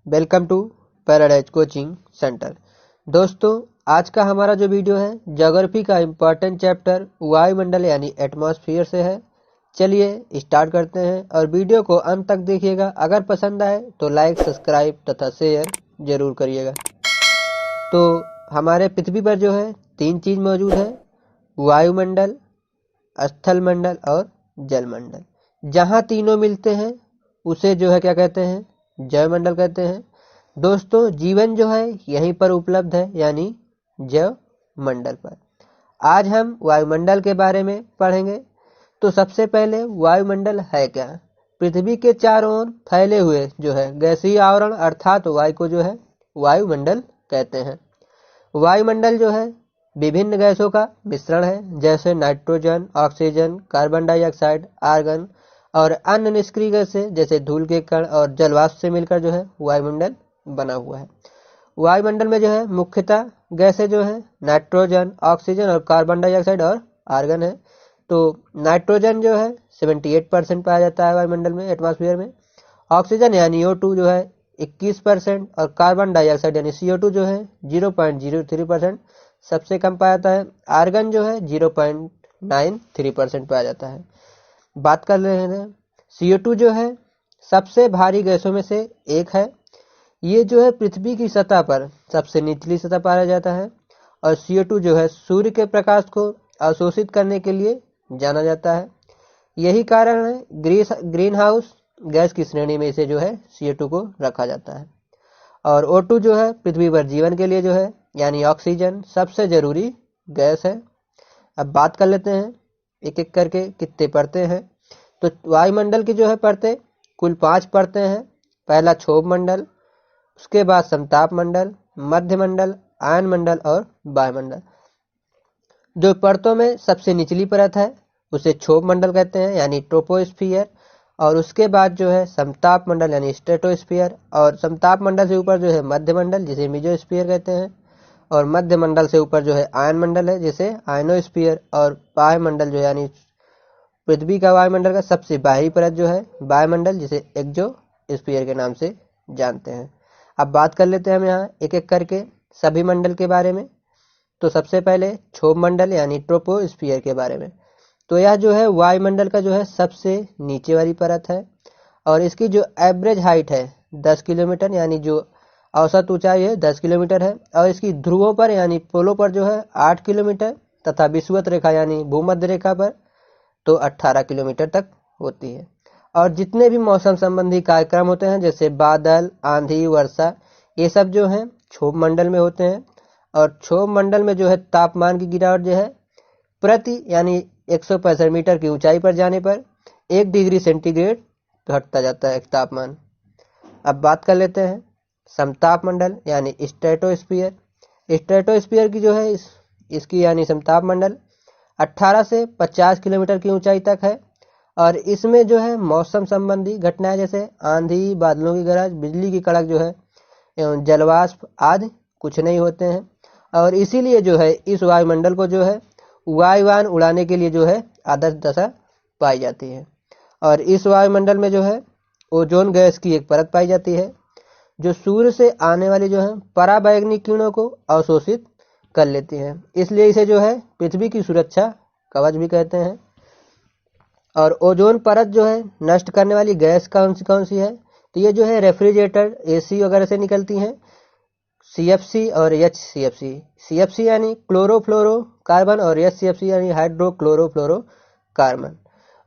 Welcome to Paradise coaching centre. दोस्तों, आज का हमारा जो वीडियो है ज्योग्राफी का इम्पोर्टेंट चैप्टर वायुमंडल यानी एटमॉस्फेयर से है। चलिए स्टार्ट करते हैं और वीडियो को अंत तक देखिएगा। अगर पसंद आए तो लाइक, सब्सक्राइब तथा शेयर जरूर करिएगा। तो हमारे पृथ्वी पर जो है 3 चीज मौजूद है, वायुमंडल, स्थल मंडल और जलमंडल। जहाँ तीनों मिलते हैं उसे जो है क्या कहते हैं, जैवमंडल कहते हैं। दोस्तों, जीवन जो है यहीं पर उपलब्ध है यानी जैवमंडल पर। आज हम वायुमंडल के बारे में पढ़ेंगे। तो सबसे पहले वायुमंडल है क्या। पृथ्वी के चारों ओर फैले हुए जो है गैसीय आवरण अर्थात वायु को जो है वायुमंडल कहते हैं। वायुमंडल जो है विभिन्न गैसों का मिश्रण है, जैसे nitrogen, oxygen, carbon dioxide, argon और अन्य निष्क्रिय गैसें जैसे धूल के कण और जलवाष्प से मिलकर जो है वायुमंडल बना हुआ है। वायुमंडल में जो है मुख्यतः गैसें जो है नाइट्रोजन, ऑक्सीजन और कार्बन डाइऑक्साइड और आर्गन है। तो नाइट्रोजन जो है 78% पाया जाता है वायुमंडल में, एटमॉस्फेयर में। ऑक्सीजन यानी O2 जो है 21% और कार्बन डाइऑक्साइड यानी CO2 जो है 0.03% सबसे कम पाया जाता है। आर्गन जो है 0.93% पाया जाता है। बात कर रहे हैं CO2 जो है सबसे भारी गैसों में से एक है। ये जो है पृथ्वी की सतह पर सबसे निचली सतह पाया जाता है और CO2 जो है सूर्य के प्रकाश को अवशोषित करने के लिए जाना जाता है। यही कारण है ग्रीन हाउस गैस की श्रेणी में इसे जो है CO2 को रखा जाता है। और O2 जो है पृथ्वी पर जीवन के लिए जो है यानी ऑक्सीजन सबसे जरूरी गैस है। अब बात कर लेते हैं एक एक करके कितने परतें हैं। तो वायुमंडल की जो है परतें कुल 5 परतें हैं। पहला क्षोभ मंडल, उसके बाद समताप मंडल, मध्य मंडल, आयन मंडल और वायुमंडल। जो परतों में सबसे निचली परत है उसे क्षोभ मंडल कहते हैं यानी ट्रोपोस्फियर। और उसके बाद जो है समताप मंडल यानी स्ट्रेटोस्फियर, और समताप मंडल से ऊपर जो है मध्य मंडल जिसे मेसोस्फियर कहते हैं, और मध्य मंडल से ऊपर जो है आयन मंडल है जिसे आयनोस्फियर, और वायुमंडल जो है यानी पृथ्वी का वायुमंडल का सबसे बाहरी परत जो है वायुमंडल जिसे एक्सोस्फियर के नाम से जानते हैं। अब बात कर लेते हैं हम यहाँ एक एक करके सभी मंडल के बारे में। तो सबसे पहले क्षोभ मंडल यानी ट्रोपोस्फियर के बारे में। तो यह जो है वायुमंडल का जो है सबसे नीचे वाली परत है और इसकी जो एवरेज हाइट है 10 किलोमीटर यानी जो औसत ऊंचाई है 10 किलोमीटर है। और इसकी ध्रुवों पर यानी पोलों पर जो है 8 किलोमीटर तथा विषुवत रेखा यानी भूमध्य रेखा पर तो 18 किलोमीटर तक होती है। और जितने भी मौसम संबंधी कार्यक्रम होते हैं जैसे बादल, आंधी, वर्षा, ये सब जो है क्षोभ मंडल में होते हैं। और क्षोभ मंडल में जो है तापमान की गिरावट जो है प्रति यानी 165 मीटर की ऊंचाई पर जाने पर 1 डिग्री सेंटीग्रेड घटता जाता है तापमान। अब बात कर लेते हैं समताप मंडल यानी स्ट्रेटोस्फियर। स्ट्रेटोस्फियर की जो है इसकी यानी समताप मंडल 18 से 50 किलोमीटर की ऊंचाई तक है। और इसमें जो है मौसम संबंधी घटनाएं जैसे आंधी, बादलों की गरज, बिजली की कड़क जो है एवं जलवाष्प आदि कुछ नहीं होते हैं। और इसीलिए जो है इस वायुमंडल को जो है वायुयान उड़ाने के लिए जो है आदर्श दशा पाई जाती है। और इस वायुमंडल में जो है ओजोन गैस की एक परत पाई जाती है जो सूर्य से आने वाली जो है पराबैंगनी किरणों को अवशोषित कर लेती है। इसलिए इसे जो है पृथ्वी की सुरक्षा कवच भी कहते हैं। और ओजोन परत जो है नष्ट करने वाली गैस कौन सी है, तो ये जो है रेफ्रिजरेटर, AC वगैरह से निकलती हैं, CFC और HCFC। CFC यानी क्लोरोफ्लोरोकार्बन और HCFC यानी हाइड्रोक्लोरोफ्लोरोकार्बन।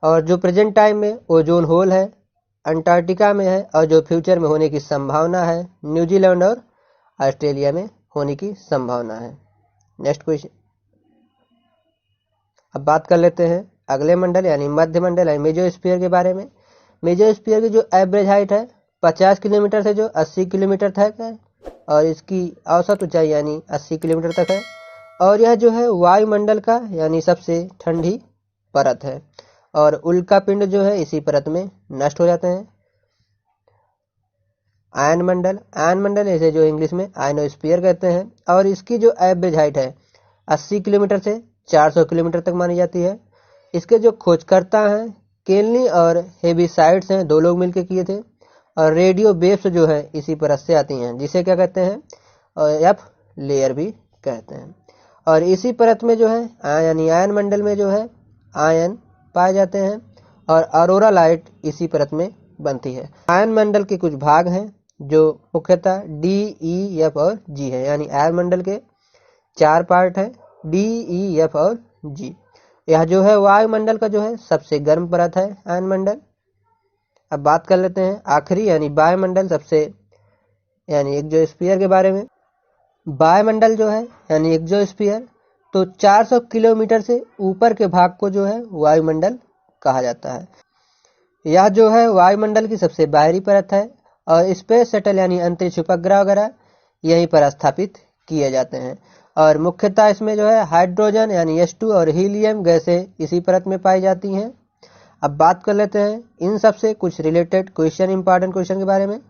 और जो प्रेजेंट टाइम में ओजोन होल है अंटार्कटिका में है और जो फ्यूचर में होने की संभावना है न्यूजीलैंड और ऑस्ट्रेलिया में होने की संभावना है। Next question. अब बात कर लेते हैं अगले मंडल यानी मध्य मंडल यानी मेसोस्फियर के बारे में। मेसोस्फियर की जो एवरेज हाइट है 50 किलोमीटर से जो 80 किलोमीटर तक है और इसकी औसत ऊंचाई यानी 80 किलोमीटर तक है। और यह जो है वायुमंडल का यानी सबसे ठंडी परत है और उल्का पिंड जो है इसी परत में नष्ट हो जाते हैं। आयन मंडल इसे जो इंग्लिश में आयनोस्फीयर कहते हैं और इसकी जो एवरेज हाइट है 80 किलोमीटर से 400 किलोमीटर तक मानी जाती है। इसके जो खोजकर्ता हैं केल्नी और हेविसाइड्स हैं, 2 लोग मिलकर किए थे और रेडियो वेव्स जो है इसी परत से आती हैं, जिसे क्या कहते हैं, एफ लेयर भी कहते हैं। और इसी परत में जो है यानी आयन मंडल में जो है आयन पाए जाते हैं और अरोरा लाइट इसी परत में बनती है। आयन मंडल के कुछ भाग हैं जो मुख्यतः डी, ई, एफ और जी है, यानी आयन मंडल के 4 पार्ट है, डी, ई, एफ और जी। यह जो है वायुमंडल का जो है सबसे गर्म परत है आयन मंडल। अब बात कर लेते हैं आखिरी यानी वायुमंडल सबसे यानी एक्सोस्फीयर के बारे में। वायुमंडल जो है यानी एक्सोस्फीयर तो 400 किलोमीटर से ऊपर के भाग को जो है वायुमंडल कहा जाता है। यह जो है वायुमंडल की सबसे बाहरी परत है और स्पेस शटल यानी अंतरिक्ष उपग्रह वगैरह यहीं पर स्थापित किए जाते हैं। और मुख्यतः इसमें जो है हाइड्रोजन यानी H2 और हीलियम गैसें इसी परत में पाई जाती हैं। अब बात कर लेते हैं इन सब से कुछ रिलेटेड क्वेश्चन, इंपॉर्टेंट क्वेश्चन के बारे में।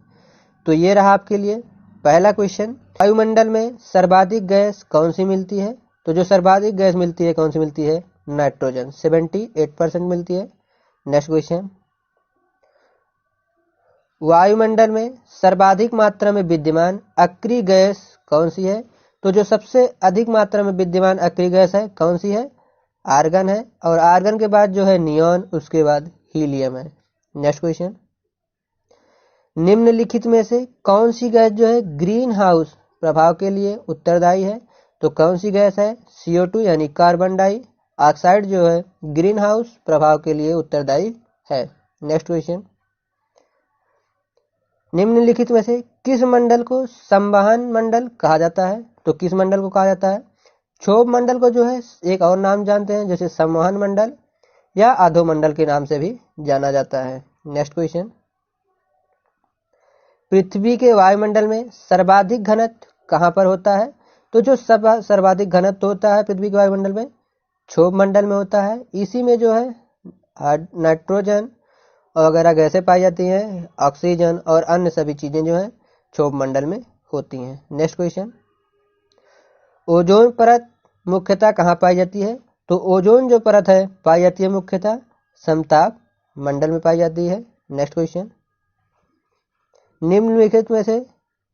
तो ये रहा आपके लिए पहला क्वेश्चन, वायुमंडल में सर्वाधिक गैस कौन सी मिलती है? तो जो सर्वाधिक गैस मिलती है कौन सी मिलती है? नाइट्रोजन, 78% मिलती है। नेक्स्ट क्वेश्चन, वायुमंडल में सर्वाधिक मात्रा में विद्यमान अक्रिय गैस कौन सी है? तो जो सबसे अधिक मात्रा में विद्यमान अक्रिय गैस है कौन सी है? आर्गन है। और आर्गन के बाद जो है नियॉन, उसके बाद हीलियम है। नेक्स्ट क्वेश्चन, निम्नलिखित में से कौन सी गैस जो है ग्रीन हाउस प्रभाव के लिए उत्तरदायी है? तो कौन सी गैस है? CO2 यानी कार्बन डाई ऑक्साइड जो है ग्रीन हाउस प्रभाव के लिए उत्तरदायी है। नेक्स्ट क्वेश्चन, निम्नलिखित में से किस मंडल को संवहन मंडल कहा जाता है? तो किस मंडल को कहा जाता है? क्षोभ मंडल को जो है एक और नाम जानते हैं, जैसे संवहन मंडल या अधोमंडल के नाम से भी जाना जाता है। नेक्स्ट क्वेश्चन, पृथ्वी के वायुमंडल में सर्वाधिक घनत्व कहां पर होता है? तो जो सर्वाधिक घनत्व होता है पृथ्वी के वायुमंडल में क्षोभ मंडल में होता है। इसी में जो है नाइट्रोजन वगैरह गैसें पाई जाती हैं, ऑक्सीजन और अन्य सभी चीजें जो है क्षोभ मंडल में होती हैं। नेक्स्ट क्वेश्चन, ओजोन परत मुख्यतः कहाँ पाई जाती है? तो ओजोन जो परत है पाई जाती है मुख्यतः समताप मंडल में पाई जाती है। नेक्स्ट क्वेश्चन, निम्नलिखित में से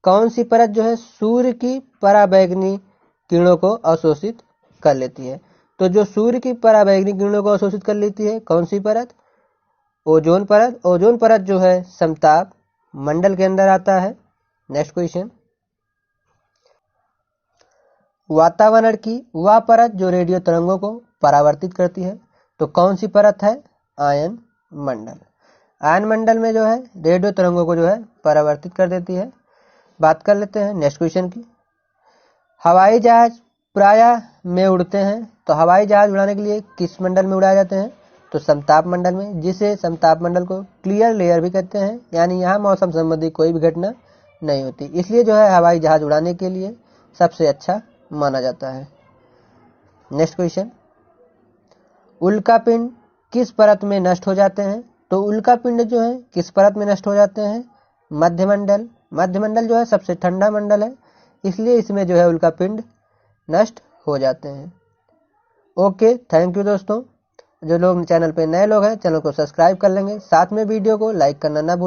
कौन सी परत जो है सूर्य की पराबैंगनी किरणों को अवशोषित कर लेती है? तो जो सूर्य की पराबैंगनी किरणों को अवशोषित कर लेती है कौन सी परत? ओजोन परत। ओजोन परत जो है समताप मंडल के अंदर आता है। नेक्स्ट क्वेश्चन, वातावरण की वह परत जो रेडियो तरंगों को परावर्तित करती है, तो कौन सी परत है? आयन मंडल। आयन मंडल में जो है रेडियो तरंगों को जो है परावर्तित कर देती है। बात कर लेते हैं नेक्स्ट क्वेश्चन की, हवाई जहाज प्रायः में उड़ते हैं, तो हवाई जहाज उड़ाने के लिए किस मंडल में उड़ाए जाते हैं? तो समताप मंडल में, जिसे समताप मंडल को क्लियर लेयर भी कहते हैं, यानी यहाँ मौसम संबंधी कोई भी घटना नहीं होती, इसलिए जो है हवाई जहाज उड़ाने के लिए सबसे अच्छा माना जाता है। नेक्स्ट क्वेश्चन, उल्कापिंड किस परत में नष्ट हो जाते हैं? तो उल्कापिंड जो है किस परत में नष्ट हो जाते हैं? मध्यमंडल। मध्यमंडल जो है सबसे ठंडा मंडल है, इसलिए इसमें जो है उल्कापिंड नष्ट हो जाते हैं। ओके, थैंक यू दोस्तों। जो लोग चैनल पे नए लोग हैं चैनल को सब्सक्राइब कर लेंगे, साथ में वीडियो को लाइक करना ना भूलें।